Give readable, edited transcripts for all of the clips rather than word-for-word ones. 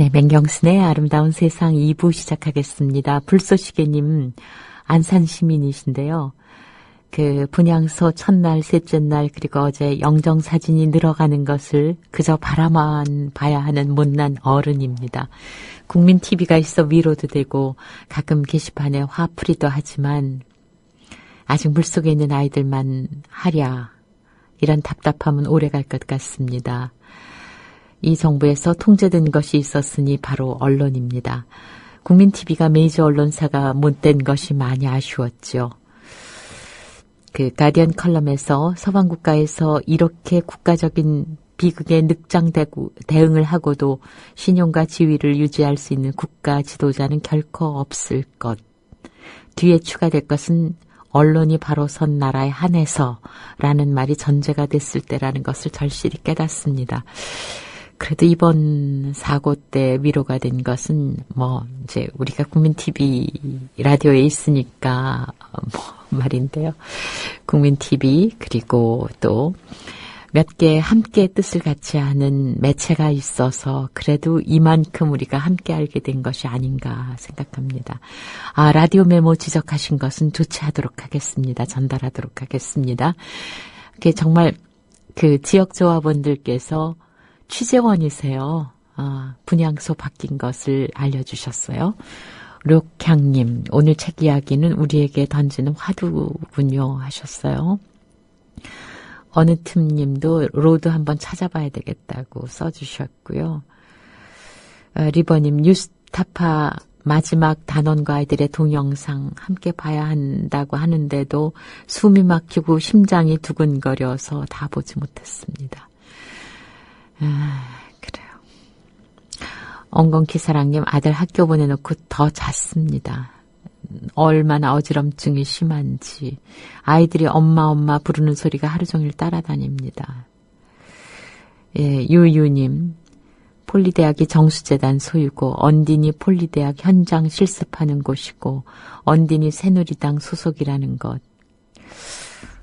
네, 맹경순의 아름다운 세상 2부 시작하겠습니다. 불쏘시개님, 안산 시민이신데요. 그 분향소 첫날, 셋째 날, 그리고 어제 영정사진이 늘어가는 것을 그저 바라만 봐야 하는 못난 어른입니다. 국민TV가 있어 위로도 되고 가끔 게시판에 화풀이도 하지만 아직 물속에 있는 아이들만 하랴. 이런 답답함은 오래갈 것 같습니다. 이 정부에서 통제된 것이 있었으니 바로 언론입니다. 국민TV가 메이저 언론사가 못된 것이 많이 아쉬웠죠. 그 가디언 컬럼에서 서방 국가에서 이렇게 국가적인 비극에 늑장되고 대응을 하고도 신용과 지위를 유지할 수 있는 국가 지도자는 결코 없을 것. 뒤에 추가될 것은 언론이 바로 선 나라에 한해서라는 말이 전제가 됐을 때라는 것을 절실히 깨닫습니다. 그래도 이번 사고 때 위로가 된 것은 이제 우리가 국민TV 라디오에 있으니까 말인데요. 국민TV 그리고 또 몇 개 함께 뜻을 같이 하는 매체가 있어서 그래도 이만큼 우리가 함께 알게 된 것이 아닌가 생각합니다. 라디오 메모 지적하신 것은 조치하도록 하겠습니다. 전달하도록 하겠습니다. 그게 정말 그 지역 조합원들께서 취재원이세요. 분향소 바뀐 것을 알려주셨어요. 록향님, 오늘 책 이야기는 우리에게 던지는 화두군요 하셨어요. 어느 틈님도 로드 한번 찾아봐야 되겠다고 써주셨고요. 리버님, 뉴스타파 마지막 단원과 아이들의 동영상 함께 봐야 한다고 하는데도 숨이 막히고 심장이 두근거려서 다 보지 못했습니다. 그래요. 엉겅키사랑님, 아들 학교 보내놓고 더 잤습니다. 얼마나 어지럼증이 심한지 아이들이 엄마 부르는 소리가 하루 종일 따라다닙니다. 예, 유유님, 폴리대학이 정수재단 소유고 언딘이 폴리대학 현장 실습하는 곳이고 언딘이 새누리당 소속이라는 것.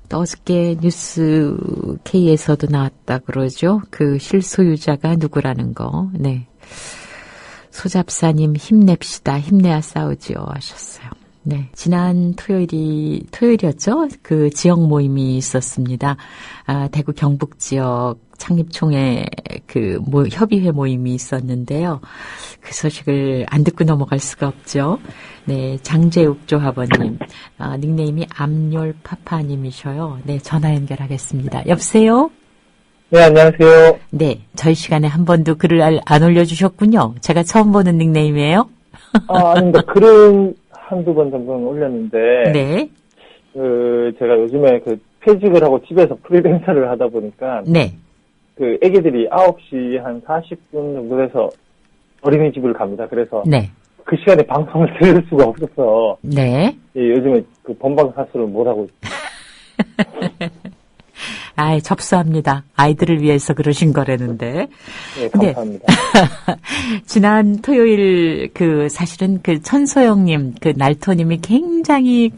또 어저께 뉴스 K에서도 나왔다 그러죠. 그 실소유자가 누구라는 거. 네. 소잡사님, 힘냅시다. 힘내야 싸우지요 하셨어요. 네. 지난 토요일이었죠? 그 지역 모임이 있었습니다. 대구 경북 지역 창립총회 협의회 모임이 있었는데요. 그 소식을 안 듣고 넘어갈 수가 없죠. 네. 장재욱 조합원님, 닉네임이 암열파파님이셔요. 네. 전화 연결하겠습니다. 여보세요? 네, 안녕하세요. 네, 저희 시간에 한 번도 글을 안 올려주셨군요. 제가 처음 보는 닉네임이에요. 아닙니다. 글은 한두 번 정도는 올렸는데, 네. 제가 요즘에 퇴직을 하고 집에서 프리랜서를 하다 보니까, 네. 애기들이 9시 한 40분 정도 돼서 어린이집을 갑니다. 그래서, 네. 그 시간에 방송을 들을 수가 없어서, 네. 예, 요즘에 본방사수를 못하고 있습니다. 접수합니다. 아이들을 위해서 그러신 거라는데. 네, 감사합니다. 지난 토요일 사실은 천소영님, 날토님이 굉장히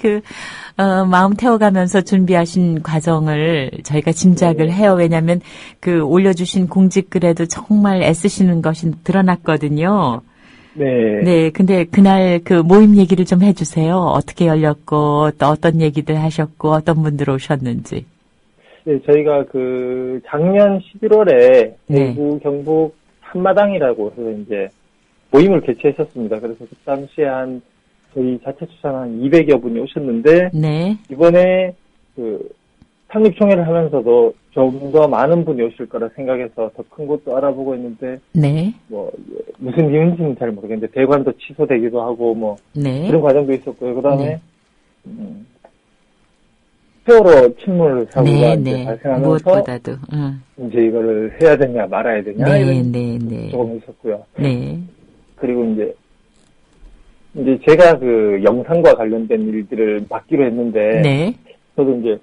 마음 태워가면서 준비하신 과정을 저희가 짐작을 해요. 왜냐하면 올려주신 공직글에도 정말 애쓰시는 것이 드러났거든요. 네. 네, 근데 그날 모임 얘기를 좀 해주세요. 어떻게 열렸고, 또 어떤 얘기들 하셨고, 어떤 분들 오셨는지. 네, 저희가 작년 11월에 대구, 네. 경북 한마당이라고 해서 이제 모임을 개최했었습니다. 그래서 그 당시에 저희 자체 추산 한 200여 분이 오셨는데, 네. 이번에 창립총회를 하면서도 좀 더 많은 분이 오실 거라 생각해서 더 큰 곳도 알아보고 있는데, 네. 무슨 이유인지는 잘 모르겠는데, 대관도 취소되기도 하고, 네. 그런 과정도 있었고요. 그 다음에, 세월호 침몰 사고가 이제 발생하면서 무엇보다도 이제 이거를 해야 되냐 말아야 되냐 이런 조금 있었고요. 네. 그리고 이제 제가 영상과 관련된 일들을 맡기로 했는데 네. 저도 이제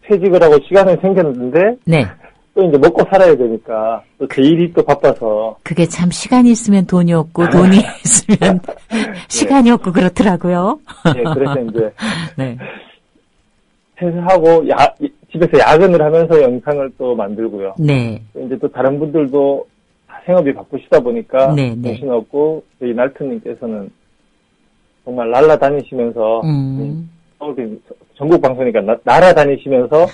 퇴직을 하고 시간이 생겼는데 네. 또 이제 먹고 살아야 되니까 또 제 일이 또 바빠서 그게 참 시간이 있으면 돈이 없고 돈이 있으면 시간이 없고 그렇더라고요. 네, 그래서 이제 네. 해서 집에서 야근을 하면서 영상을 또 만들고요. 네. 이제 또 다른 분들도 생업이 바쁘시다 보니까 네, 네. 정신없고 저희 날트님께서는 정말 날아다니시면서 서울 전국 방송이니까 날아다니시면서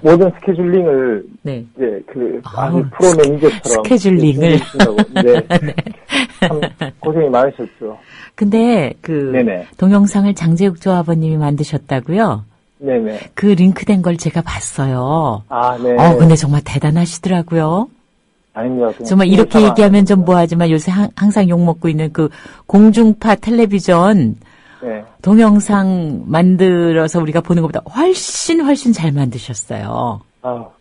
모든 스케줄링을 네. 이제 아주 프로 매니저처럼 스케줄링을 네. 참 고생이 많으셨죠. 근데 네네. 동영상을 장재욱 조합원님이 만드셨다고요? 네네. 그 링크된 걸 제가 봤어요. 아, 네. 근데 정말 대단하시더라고요. 아닙니다. 정말 이렇게 얘기하면 좀 뭐하지만 요새 항상 욕먹고 있는 그 공중파 텔레비전 네. 동영상 만들어서 우리가 보는 것보다 훨씬 잘 만드셨어요.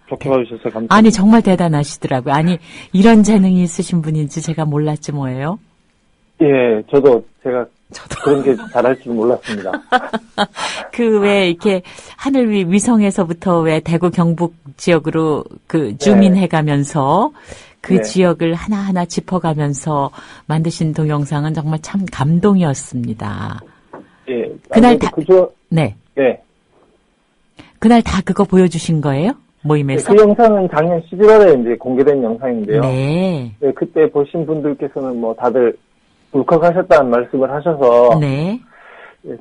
좋게 봐주셔서 감사합니다. 아니, 정말 대단하시더라고요. 아니, 이런 재능이 있으신 분인지 제가 몰랐지 뭐예요? 예, 저도 그런 게 잘할 줄 몰랐습니다. 왜 이렇게 하늘 위 위성에서부터 왜 대구 경북 지역으로 주민해 가면서 그 지역을 하나하나 짚어가면서 만드신 동영상은 정말 참 감동이었습니다. 예. 그날 네. 그날 다 그거 보여주신 거예요? 모임에서? 그 영상은 작년 11월에 이제 공개된 영상인데요. 네. 네, 그때 보신 분들께서는 뭐 다들 울컥하셨다는 말씀을 하셔서. 네.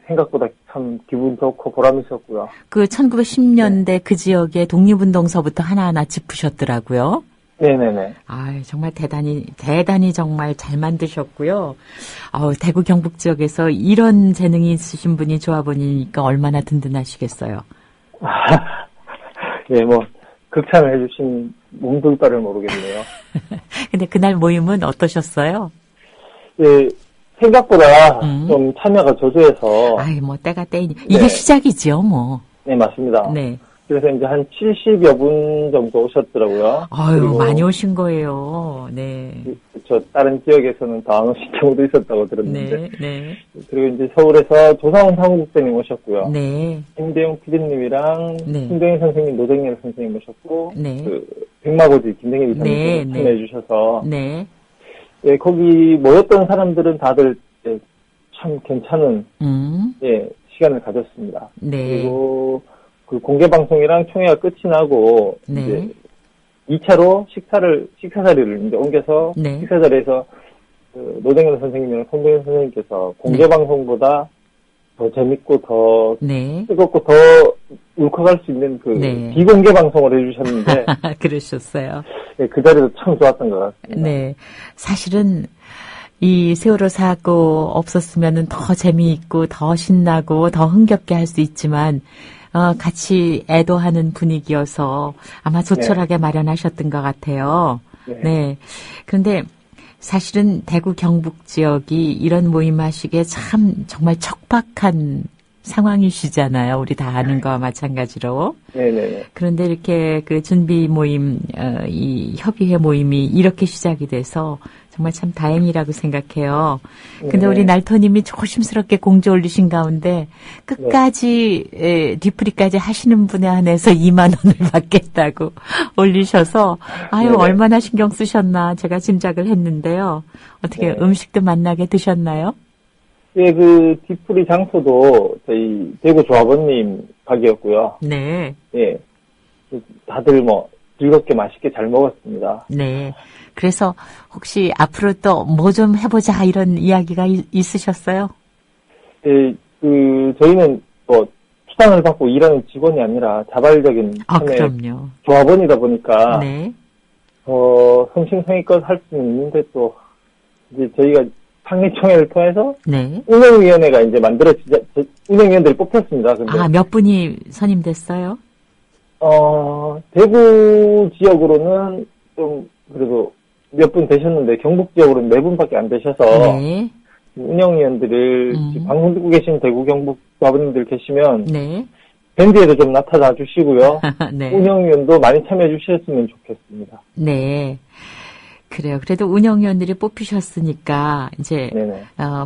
생각보다 참 기분 좋고 보람 있었고요. 1910년대 그 지역의 독립운동서부터 하나하나 짚으셨더라고요. 네네네. 정말 대단히 정말 잘 만드셨고요. 대구 경북 지역에서 이런 재능이 있으신 분이 조합원이니까 얼마나 든든하시겠어요. 예, 극찬을 해주신 몸둘 바를 모르겠네요. 근데 그날 모임은 어떠셨어요? 예, 생각보다 좀 참여가 저조해서. 때가 때이니. 이게 시작이지요, 뭐. 네, 맞습니다. 네. 그래서 이제 한 70여 분 정도 오셨더라고요. 그리고 많이 오신 거예요. 네. 다른 지역에서는 더 안 오신 경우도 있었다고 들었는데. 네. 그리고 이제 서울에서 조상훈 사무국장님 오셨고요. 네. 김대용 PD님이랑 네. 김정일 선생님, 노정일 선생님 오셨고. 네. 백마고지 김정일 이사님 참여해 주셔서. 네. 예, 거기 모였던 사람들은 다들 참 괜찮은 시간을 가졌습니다. 네. 그리고 그 공개 방송이랑 총회가 끝이 나고 이제 2차로 식사 자리를 이제 옮겨서 식사 자리에서 노정현 선생님이랑 손동현 선생님께서 공개 방송보다 더 재밌고 더 뜨겁고 더 울컥할 수 있는 비공개 방송을 해주셨는데 그러셨어요. 네, 그 자리도 참 좋았던 것 같습니다. 네, 사실은 이 세월호 사고 없었으면은 더 재미있고 더 신나고 더 흥겹게 할 수 있지만 같이 애도하는 분위기여서 아마 조촐하게 마련하셨던 것 같아요. 네. 그런데 사실은 대구 경북 지역이 이런 모임 하시기에 참 정말 척박한 상황이시잖아요. 우리 다 아는 거와 마찬가지로. 네네. 그런데 이렇게 그 준비 모임, 이 협의회 모임이 이렇게 시작이 돼서 정말 참 다행이라고 생각해요. 근데 우리 날토님이 조심스럽게 공지 올리신 가운데 끝까지 뒤풀이까지 하시는 분에 한해서 2만 원을 받겠다고 올리셔서 얼마나 신경 쓰셨나 제가 짐작을 했는데요. 어떻게 음식도 맛나게 드셨나요? 예, 그 뒤풀이 장소도 저희 대구 조합원님 가게였고요. 네. 예, 다들 즐겁게 맛있게 잘 먹었습니다. 네. 그래서 혹시 앞으로 또 뭐 좀 해보자 이런 이야기가 있으셨어요? 예, 저희는 수당을 받고 일하는 직원이 아니라 자발적인 그럼요. 조합원이다 보니까 네. 성심성의껏 할 수는 있는데 또 이제 저희가 상임총회를 통해서 운영위원회가 이제 운영위원들이 뽑혔습니다. 근데 몇 분이 선임됐어요? 대구 지역으로는 좀 그래도 몇 분 되셨는데 경북 지역으로는 4분밖에 안 되셔서 운영위원들을 방송 듣고 계신 대구 경북 조합원님들 계시면 밴드에도 좀 나타나 주시고요. 운영위원도 많이 참여해 주셨으면 좋겠습니다. 네. 그래요. 그래도 운영위원들이 뽑히셨으니까 이제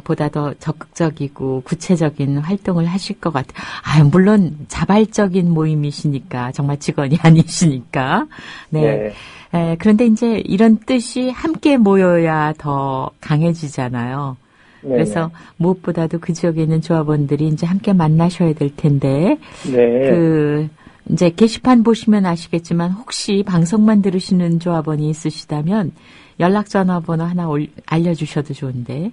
보다 더 적극적이고 구체적인 활동을 하실 것 같아요. 물론 자발적인 모임이시니까 정말 직원이 아니시니까. 네. 그런데 이제 이런 뜻이 함께 모여야 더 강해지잖아요. 그래서 무엇보다도 그 지역에 있는 조합원들이 이제 함께 만나셔야 될 텐데 이제 게시판 보시면 아시겠지만 혹시 방송만 들으시는 조합원이 있으시다면 연락 전화번호 하나 알려주셔도 좋은데.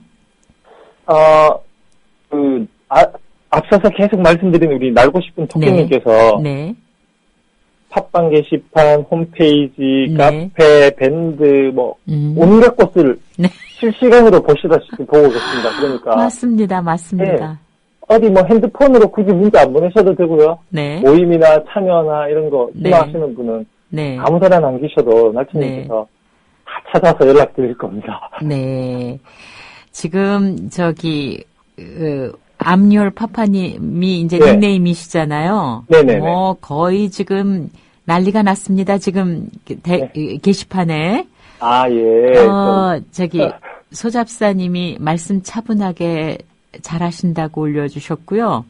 앞서서 계속 말씀드린 우리 날고 싶은 토끼님께서 네. 팟빵 게시판, 홈페이지, 카페, 밴드, 온갖 것을 실시간으로 보시다시피 보고 계십니다. 그러니까. 맞습니다. 네. 어디 핸드폰으로 굳이 문자 안 보내셔도 되고요. 네. 모임이나 참여나 이런 거 희망하시는 분은 아무데나 남기셔도 날치님께서 다 찾아서 연락드릴 겁니다. 네. 지금 암열 파파님이 이제 닉네임이시잖아요. 네네네. 거의 지금 난리가 났습니다. 지금 게시판에. 소잡사님이 말씀 차분하게 잘하신다고 올려주셨고요.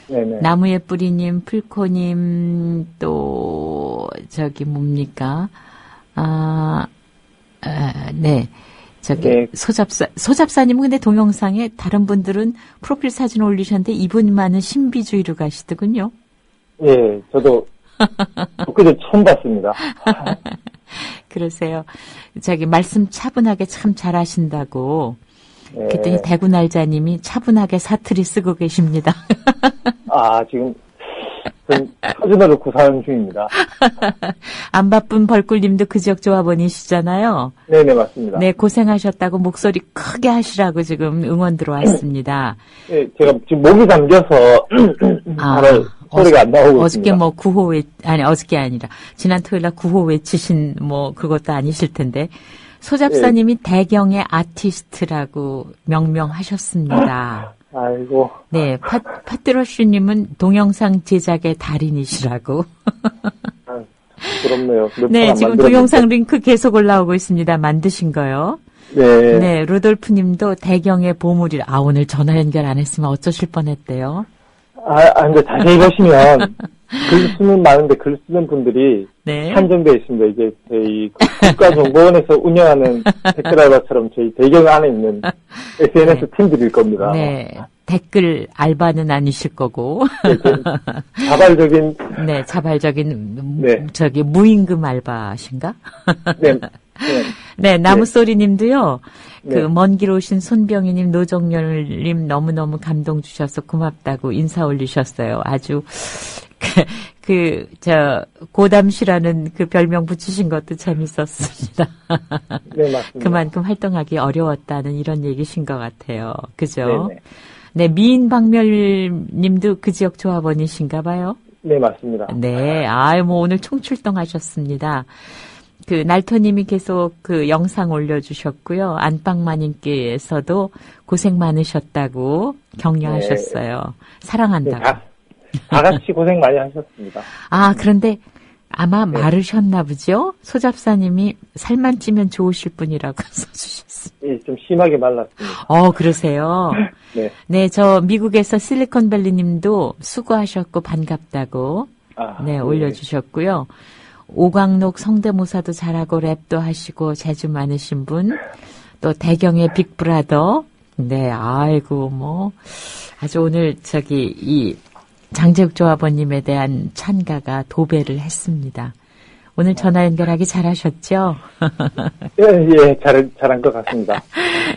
네네. 나무의 뿌리님, 풀코님, 또 뭡니까? 네. 소잡사님은 근데 동영상에 다른 분들은 프로필 사진 올리셨는데 이분만은 신비주의로 가시더군요. 예, 저도 그저 처음 봤습니다. 그러세요. 말씀 차분하게 참 잘하신다고. 그랬더니 대구날자님이 차분하게 사투리 쓰고 계십니다. 지금 표준어를 구사하는 중입니다. 안 바쁜 벌꿀님도 그 지역 조합원이시잖아요. 네네, 맞습니다. 네, 고생하셨다고 목소리 크게 하시라고 지금 응원 들어왔습니다. 네, 제가 지금 목이 잠겨서 소리가 안 나오고 어저께 있습니다. 어저께 아니라 지난 토요일날 9호 외치신 그것도 아니실 텐데 소잡사님이 대경의 아티스트라고 명명하셨습니다. 아이고. 네, 파트러쉬님은 동영상 제작의 달인이시라고. 부럽네요. 네, 지금 동영상 링크 계속 올라오고 있습니다. 만드신 거요. 네. 네, 루돌프님도 대경의 보물이라. 오늘 전화 연결 안 했으면 어쩌실 뻔했대요. 근데 자세히 보시면 글 쓰는 많은데 글 쓰는 분들이 한정되어 있습니다. 이제 저희 국가정보원에서 운영하는 댓글 알바처럼 저희 대경 안에 있는 SNS 팀들일 겁니다. 네. 댓글 알바는 아니실 거고. 자발적인. 네, 자발적인. 무임금 알바신가? 네. 네, 나무소리님도요. 먼 길 오신 손병희님, 노정열님 너무너무 감동 주셔서 고맙다고 인사 올리셨어요. 아주 고담시라는 그 별명 붙이신 것도 재밌었습니다. 네, 맞습니다. 그만큼 활동하기 어려웠다는 이런 얘기신 것 같아요. 그죠? 네네. 네, 미인박멸님도 그 지역 조합원이신가 봐요. 네, 맞습니다. 네, 오늘 총출동하셨습니다. 날토님이 계속 영상 올려주셨고요. 안방마님께서도 고생 많으셨다고 격려하셨어요. 사랑한다고. 다 같이 고생 많이 하셨습니다. 그런데 아마 마르셨나 보죠? 소잡사님이 살만 찌면 좋으실 분이라고 써주셨습니다. 예, 좀 심하게 말랐습니다. 그러세요? 네. 네, 미국에서 실리콘밸리님도 수고하셨고 반갑다고 올려주셨고요. 오광록 성대모사도 잘하고 랩도 하시고 재주 많으신 분, 또 대경의 빅브라더, 네, 아주 오늘 이 장재욱 조합원님에 대한 찬가가 도배를 했습니다. 오늘 전화 연결하기 잘하셨죠? 예, 잘한 것 같습니다.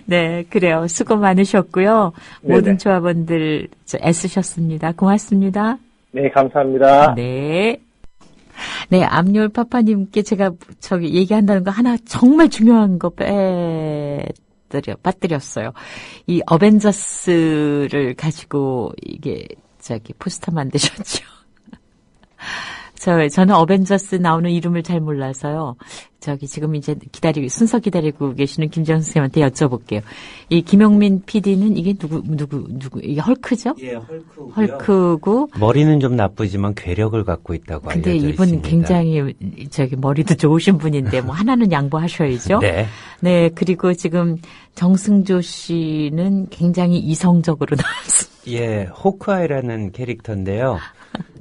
네, 그래요. 수고 많으셨고요. 네네. 모든 조합원들 애쓰셨습니다. 고맙습니다. 네, 감사합니다. 네. 네, 암열 파파님께 제가 얘기한다는 거 하나 정말 중요한 거 빠뜨렸어요. 이 어벤져스를 가지고 이게 포스터 만드셨죠. 저는 어벤져스 나오는 이름을 잘 몰라서요. 지금 이제 순서 기다리고 계시는 김정수 선생님한테 여쭤볼게요. 이 김용민 PD는 이게 누구, 이게 헐크죠? 예, 헐크고요. 헐크고. 머리는 좀 나쁘지만 괴력을 갖고 있다고 알려져 있습니다. 근데 이분 굉장히, 머리도 좋으신 분인데, 하나는 양보하셔야죠? 네. 네, 그리고 지금 정승조 씨는 굉장히 이성적으로 나왔습니다. 예, 호크아이라는 캐릭터인데요.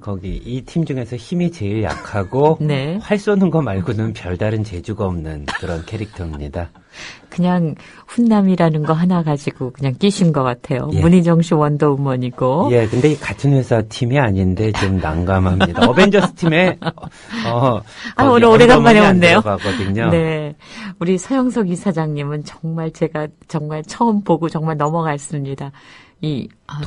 거기 이 팀 중에서 힘이 제일 약하고 네. 활 쏘는 거 말고는 별다른 재주가 없는 그런 캐릭터입니다. 그냥 훈남이라는 거 하나 가지고 그냥 끼신 것 같아요. 예. 문희정 씨 원더우먼이고. 예, 근데 이 같은 회사 팀이 아닌데 좀 난감합니다. 어벤져스 팀에 오늘 오래간만에 온대요. 거든요. 네, 우리 서영석 이사장님은 정말 제가 정말 처음 보고 정말 넘어갔습니다.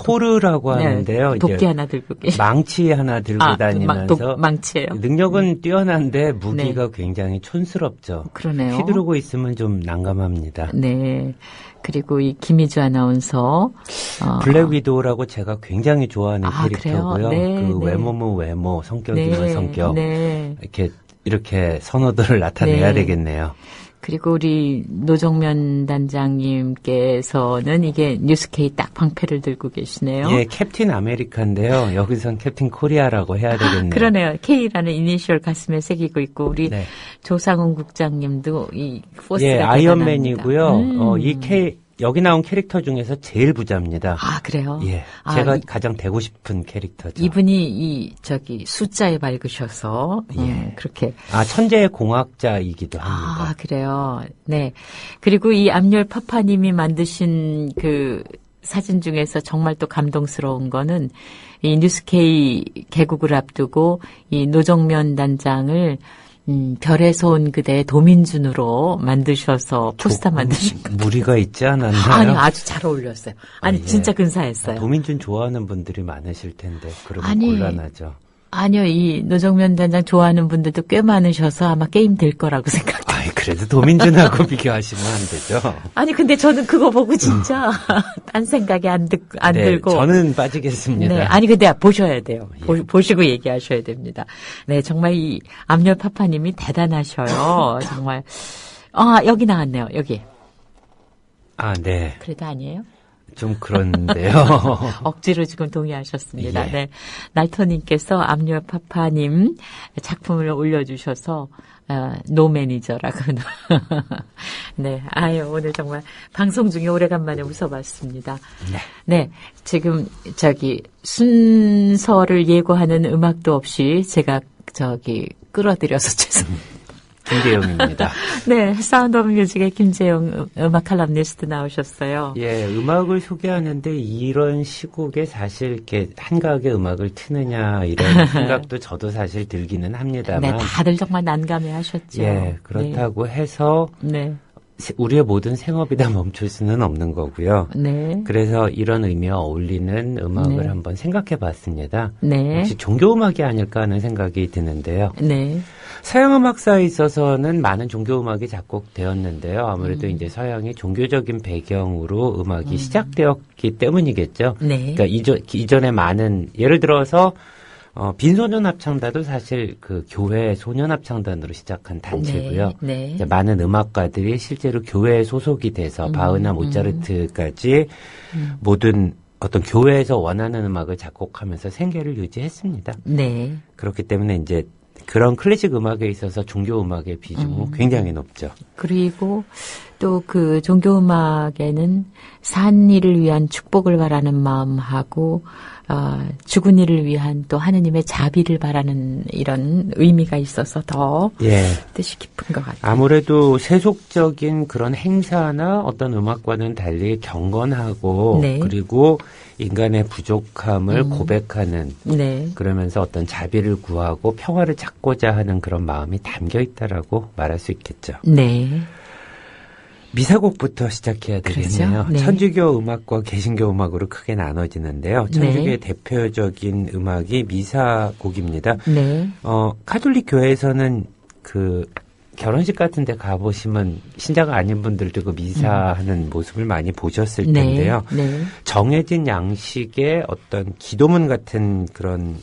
토르라고 하는데요. 도끼 이제 하나 들고 망치 하나 들고 다니면서 망치예요. 능력은 뛰어난데 무기가 굉장히 촌스럽죠. 그러네요. 휘두르고 있으면 좀 난감합니다. 네. 그리고 이 김희주 아나운서 블랙 위도우라고 제가 굉장히 좋아하는 캐릭터고요. 네, 그 네. 외모면 외모, 성격이면 성격 네. 이렇게 선호도를 나타내야 네. 되겠네요. 그리고 우리 노정면 단장님께서는 이게 뉴스케이 딱 방패를 들고 계시네요. 예, 캡틴 아메리카인데요. 여기선 캡틴 코리아라고 해야 되겠네요. 그러네요. K라는 이니셜 가슴에 새기고 있고 우리 네. 조상훈 국장님도 이 포스가 예, 대단합니다. 아이언맨이고요. 여기 나온 캐릭터 중에서 제일 부자입니다. 아, 그래요? 예. 제가 가장 되고 싶은 캐릭터죠. 이분이 숫자에 밝으셔서 그렇게 천재의 공학자이기도 합니다. 아, 그래요. 네. 그리고 이 암열 파파님이 만드신 그 사진 중에서 정말 또 감동스러운 거는 이 뉴스케이 개국을 앞두고 이 노정면 단장을 별에서 온 그대 도민준으로 만드셔서 포스터 만드신 거. 무리가 있지 않았나요? 아니, 아주 잘 어울렸어요. 아니, 진짜 근사했어요. 도민준 좋아하는 분들이 많으실 텐데, 그러면 곤란하죠. 아니요, 이 노정면 단장 좋아하는 분들도 꽤 많으셔서 아마 게임 될 거라고 생각해요. 아이, 그래도 도민준하고 비교하시면 안 되죠. 아니, 근데 저는 그거 보고 진짜 딴 생각이 안 들고. 저는 빠지겠습니다. 네, 아니, 근데 보셔야 돼요. 예. 보시고 얘기하셔야 됩니다. 네, 정말 이 암열 파파님이 대단하셔요. 정말. 여기 나왔네요, 여기. 네. 그래도 아니에요? 좀 그런데요. 억지로 지금 동의하셨습니다. 예. 네. 날터님께서 암열 파파님 작품을 올려주셔서, 노 매니저라고. 네. 오늘 정말 방송 중에 오래간만에 웃어봤습니다. 네. 네. 지금, 순서를 예고하는 음악도 없이 제가, 끌어들여서 죄송합니다. 김재영입니다. 네, 사운드 오브 뮤직의 김재영 음악 칼럼니스트 나오셨어요. 예, 음악을 소개하는데 이런 시국에 사실 이렇게 한가하게 음악을 트느냐 이런 생각도 저도 사실 들기는 합니다만. 네, 다들 정말 난감해 하셨죠. 예, 그렇다고 해서 네. 우리의 모든 생업이 다 멈출 수는 없는 거고요. 네. 그래서 이런 의미와 어울리는 음악을 네. 한번 생각해 봤습니다. 네. 혹시 종교음악이 아닐까 하는 생각이 드는데요. 네. 서양음악사에 있어서는 많은 종교음악이 작곡되었는데요. 아무래도 이제 서양의 종교적인 배경으로 음악이 시작되었기 때문이겠죠. 네. 그러니까 이전에 많은, 예를 들어서, 빈소년합창단도 사실 그 교회 소년합창단으로 시작한 단체고요. 네. 이제 많은 음악가들이 실제로 교회에 소속이 돼서 바흐나 모차르트까지 모든 어떤 교회에서 원하는 음악을 작곡하면서 생계를 유지했습니다. 네. 그렇기 때문에 이제 그런 클래식 음악에 있어서 종교 음악의 비중은 굉장히 높죠. 그리고 또 그 종교 음악에는 산 이를 위한 축복을 바라는 마음하고 죽은 이를 위한 또 하느님의 자비를 바라는 이런 의미가 있어서 더 뜻이 깊은 것 같아요. 아무래도 세속적인 그런 행사나 어떤 음악과는 달리 경건하고 네. 그리고 인간의 부족함을 고백하는 네. 그러면서 어떤 자비를 구하고 평화를 찾고자 하는 그런 마음이 담겨 있다라고 말할 수 있겠죠. 네. 미사곡부터 시작해야 되겠네요. 그렇죠? 네. 천주교 음악과 개신교 음악으로 크게 나눠지는데요. 천주교의 네. 대표적인 음악이 미사곡입니다. 네. 카톨릭 교회에서는 그 결혼식 같은 데 가보시면 신자가 아닌 분들도 그 미사하는 모습을 많이 보셨을 텐데요. 네. 정해진 양식의 어떤 기도문 같은 그런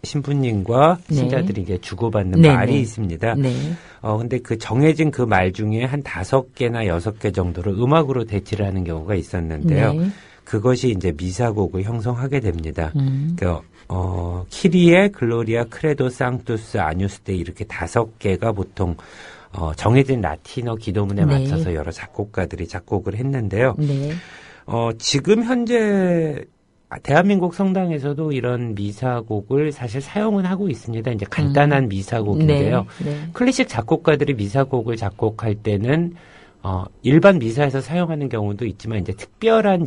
신부님과 신자들이 이게 주고받는 말이 있습니다. 네. 근데 그 정해진 그 말 중에 한 5개나 6개 정도를 음악으로 대치를 하는 경우가 있었는데요. 네. 그것이 이제 미사곡을 형성하게 됩니다. 키리에, 글로리아, 크레도, 상투스, 아뉴스 데 이렇게 5개가 보통 정해진 라틴어 기도문에 네. 맞춰서 여러 작곡가들이 작곡을 했는데요. 네. 지금 현재 대한민국 성당에서도 이런 미사곡을 사실 사용은 하고 있습니다. 이제 간단한 미사곡인데요. 네. 클래식 작곡가들이 미사곡을 작곡할 때는 일반 미사에서 사용하는 경우도 있지만 이제 특별한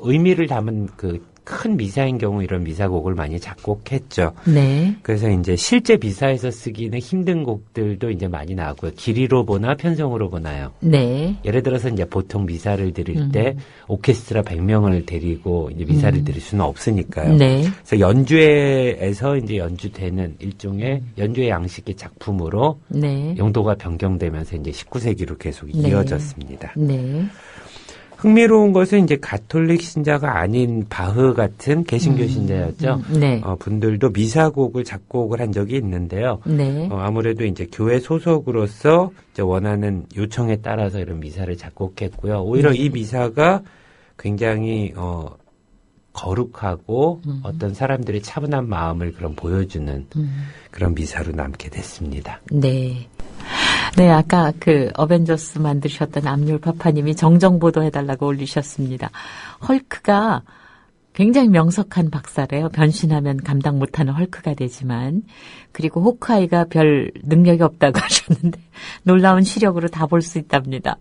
의미를 담은 그 큰 미사인 경우 이런 미사곡을 많이 작곡했죠. 네. 그래서 이제 실제 미사에서 쓰기는 힘든 곡들도 이제 많이 나왔고요. 길이로 보나 편성으로 보나요. 네. 예를 들어서 이제 보통 미사를 드릴 때 오케스트라 100명을 데리고 이제 미사를 드릴 수는 없으니까요. 네. 그래서 연주회에서 이제 연주되는 일종의 연주회 양식의 작품으로 네. 용도가 변경되면서 이제 19세기로 계속 이어졌습니다. 네. 흥미로운 것은 이제 가톨릭 신자가 아닌 바흐 같은 개신교 신자였죠. 네. 분들도 미사곡을 작곡을 한 적이 있는데요. 네. 아무래도 이제 교회 소속으로서 이제 원하는 요청에 따라서 이런 미사를 작곡했고요. 오히려 이 미사가 굉장히 거룩하고 어떤 사람들의 차분한 마음을 보여주는 그런 미사로 남게 됐습니다. 네. 네, 아까 그 어벤져스 만드셨던 압률 파파님이 정정 보도해달라고 올리셨습니다. 헐크가 굉장히 명석한 박사래요. 변신하면 감당 못하는 헐크가 되지만. 그리고 호크아이가 별 능력이 없다고 하셨는데 놀라운 시력으로 다 볼 수 있답니다.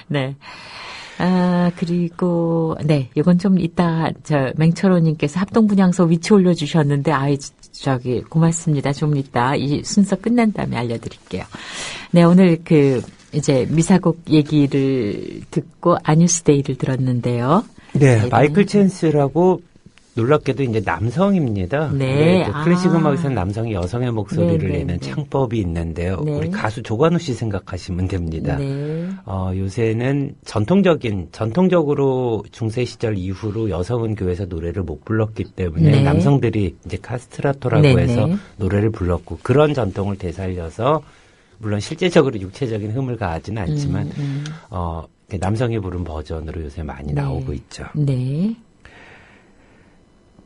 네. 그리고, 네, 이건 좀 이따, 맹철호님께서 합동분향소 위치 올려주셨는데, 고맙습니다. 좀 이따 이 순서 끝난 다음에 알려드릴게요. 네, 오늘 이제 미사곡 얘기를 듣고 아뉴스데이를 들었는데요. 네, 마이클 챈스라고 놀랍게도 이제 남성입니다. 네. 클래식 음악에서는 남성이 여성의 목소리를 네, 내는 네. 창법이 있는데요. 네. 우리 가수 조관우 씨 생각하시면 됩니다. 네. 요새는 전통적으로 중세 시절 이후로 여성은 교회에서 노래를 못 불렀기 때문에 네. 남성들이 이제 카스트라토라고 네, 해서 네. 노래를 불렀고 그런 전통을 되살려서 물론 실제적으로 육체적인 흠을 가하지는 않지만 남성이 부른 버전으로 요새 많이 나오고 있죠. 네.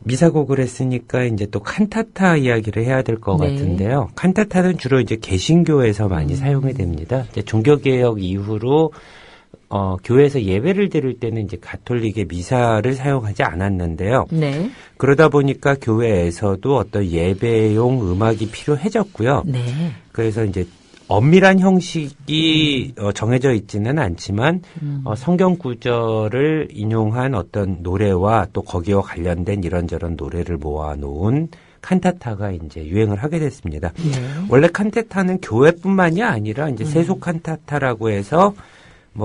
미사곡을 했으니까 이제 또 칸타타 이야기를 해야 될 것 같은데요. 칸타타는 주로 이제 개신교에서 많이 사용이 됩니다. 이제 종교개혁 이후로 교회에서 예배를 드릴 때는 이제 가톨릭의 미사를 사용하지 않았는데요. 네. 그러다 보니까 교회에서도 어떤 예배용 음악이 필요해졌고요. 네. 그래서 이제 엄밀한 형식이 정해져 있지는 않지만 성경 구절을 인용한 어떤 노래와 또 거기와 관련된 이런저런 노래를 모아놓은 칸타타가 이제 유행을 하게 됐습니다. 네. 원래 칸타타는 교회뿐만이 아니라 이제 세속 칸타타라고 해서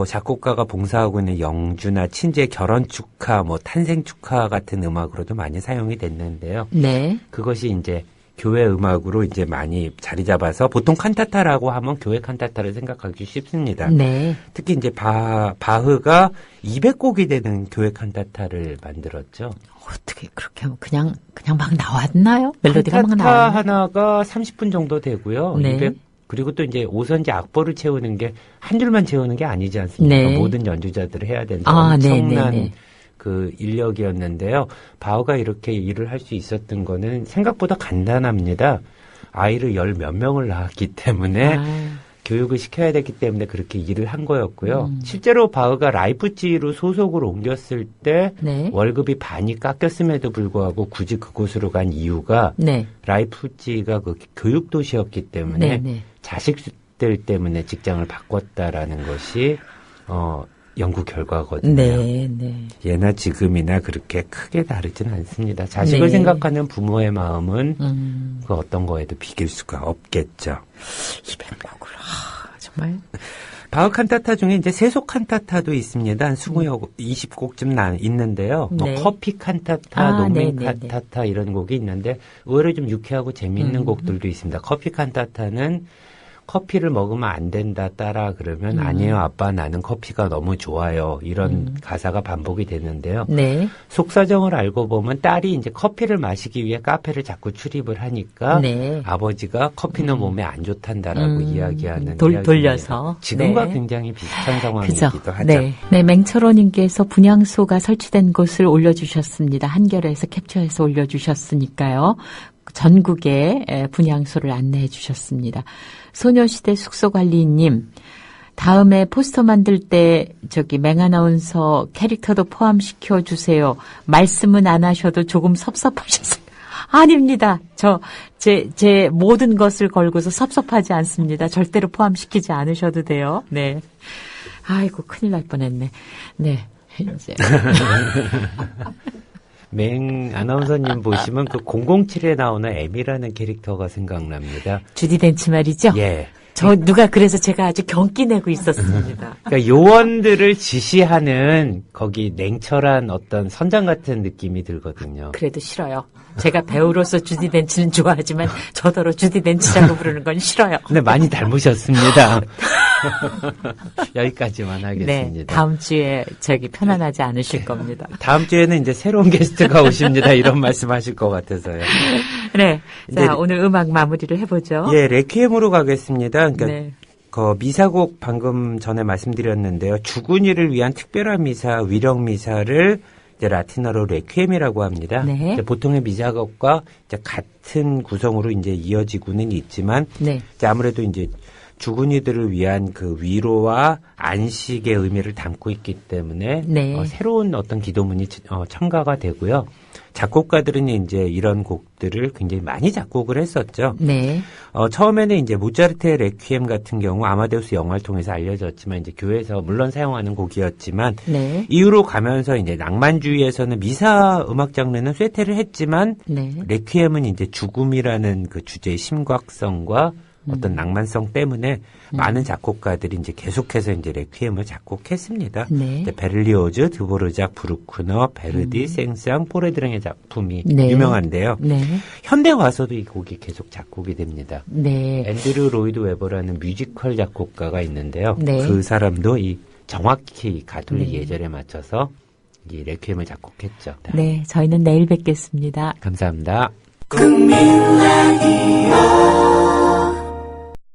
작곡가가 봉사하고 있는 영주나 친지의 결혼 축하, 탄생 축하 같은 음악으로도 많이 사용이 됐는데요. 네. 그것이 이제 교회 음악으로 이제 많이 자리 잡아서 보통 칸타타라고 하면 교회 칸타타를 생각하기 쉽습니다. 네. 특히 이제 바흐가 200곡이 되는 교회 칸타타를 만들었죠. 어떻게 그렇게 그냥 막 나왔나요? 멜로디가 막 칸타타 나왔나요? 하나가 30분 정도 되고요. 네. 그리고 또 이제 오선지 악보를 채우는 게 한 줄만 채우는 게 아니지 않습니까? 네. 모든 연주자들을 해야 되는 엄청난 네. 그 인력이었는데요. 바흐가 이렇게 일을 할 수 있었던 거는 생각보다 간단합니다. 아이를 10 몇 명을 낳았기 때문에 교육을 시켜야 됐기 때문에 그렇게 일을 한 거였고요. 실제로 바흐가 라이프치히로 소속을 옮겼을 때 네. 월급이 반이 깎였음에도 불구하고 굳이 그곳으로 간 이유가 네. 라이프치히가 그 교육 도시였기 때문에 네. 자식들 때문에 직장을 바꿨다라는 것이 연구 결과거든요. 네. 예나 지금이나 그렇게 크게 다르진 않습니다. 자식을 네. 생각하는 부모의 마음은 그 어떤 거에도 비길 수가 없겠죠. 200곡을 정말. 바흐 칸타타 중에 이제 세속 칸타타도 있습니다. 한 20곡쯤 있는데요. 네. 커피 칸타타, 농민 네. 칸타타 이런 곡이 있는데 의외로 좀 유쾌하고 재미있는 곡들도 있습니다. 커피 칸타타는 커피를 먹으면 안 된다 따라 그러면 아니에요 아빠 나는 커피가 너무 좋아요 이런 가사가 반복이 되는데요. 네. 속사정을 알고 보면 딸이 이제 커피를 마시기 위해 카페를 자꾸 출입을 하니까 네. 아버지가 커피는 몸에 안 좋단다라고 이야기하는 돌려서 지금과 네. 굉장히 비슷한 상황이기도 그죠? 하죠. 네, 맹철호님께서 분향소가 설치된 곳을 올려주셨습니다. 한겨레에서 캡처해서 올려주셨으니까요. 전국에 분향소를 안내해 주셨습니다. 소녀시대 숙소관리님, 다음에 포스터 만들 때 맹아나운서 캐릭터도 포함시켜 주세요. 말씀은 안 하셔도 조금 섭섭하셔서. 아닙니다. 제 모든 것을 걸고서 섭섭하지 않습니다. 절대로 포함시키지 않으셔도 돼요. 네. 아이고, 큰일 날 뻔했네. 네. 이제. 맹 아나운서님 보시면 그 007에 나오는 M이라는 캐릭터가 생각납니다. 주디 덴치 말이죠? 예. 누가 그래서 제가 아주 경기 내고 있었습니다. 그러니까 요원들을 지시하는 거기 냉철한 어떤 선장 같은 느낌이 들거든요. 그래도 싫어요. 제가 배우로서 주디 덴치는 좋아하지만 저더러 주디 덴치라고 부르는 건 싫어요. 근데 많이 닮으셨습니다. 여기까지만 하겠습니다. 네, 다음 주에 편안하지 않으실 겁니다. 다음 주에는 이제 새로운 게스트가 오십니다. 이런 말씀하실 것 같아서요. 네, 자 오늘 음악 마무리를 해보죠. 예, 레퀴엠으로 가겠습니다. 그러니까 네. 그 미사곡 방금 전에 말씀드렸는데요. 죽은이를 위한 특별한 미사, 위령 미사를 이제 라틴어로 레퀴엠이라고 합니다. 네. 보통의 미사곡과 이제 같은 구성으로 이제 이어지고는 있지만, 네. 이제 아무래도 이제 죽은이들을 위한 그 위로와 안식의 의미를 담고 있기 때문에 네. 새로운 어떤 기도문이 첨가가 되고요. 작곡가들은 이제 이런 곡들을 굉장히 많이 작곡을 했었죠. 네. 처음에는 이제 모차르트의 레퀴엠 같은 경우 아마데우스 영화를 통해서 알려졌지만 이제 교회에서 물론 사용하는 곡이었지만 네. 이후로 가면서 이제 낭만주의에서는 미사 음악 장르는 쇠퇴를 했지만 네. 레퀴엠은 이제 죽음이라는 그 주제의 심각성과 어떤 낭만성 때문에 많은 작곡가들이 이제 계속해서 이제 레퀴엠을 작곡했습니다. 네. 베를리오즈, 드보르작, 브루크너, 베르디, 생상, 포레드랑의 작품이 네. 유명한데요. 네. 현대 와서도 이 곡이 계속 작곡이 됩니다. 네. 앤드류 로이드 웨버라는 뮤지컬 작곡가가 있는데요. 네. 그 사람도 정확히 가톨릭 예절에 맞춰서 이 레퀴엠을 작곡했죠. 네, 저희는 내일 뵙겠습니다. 감사합니다. 국민라디오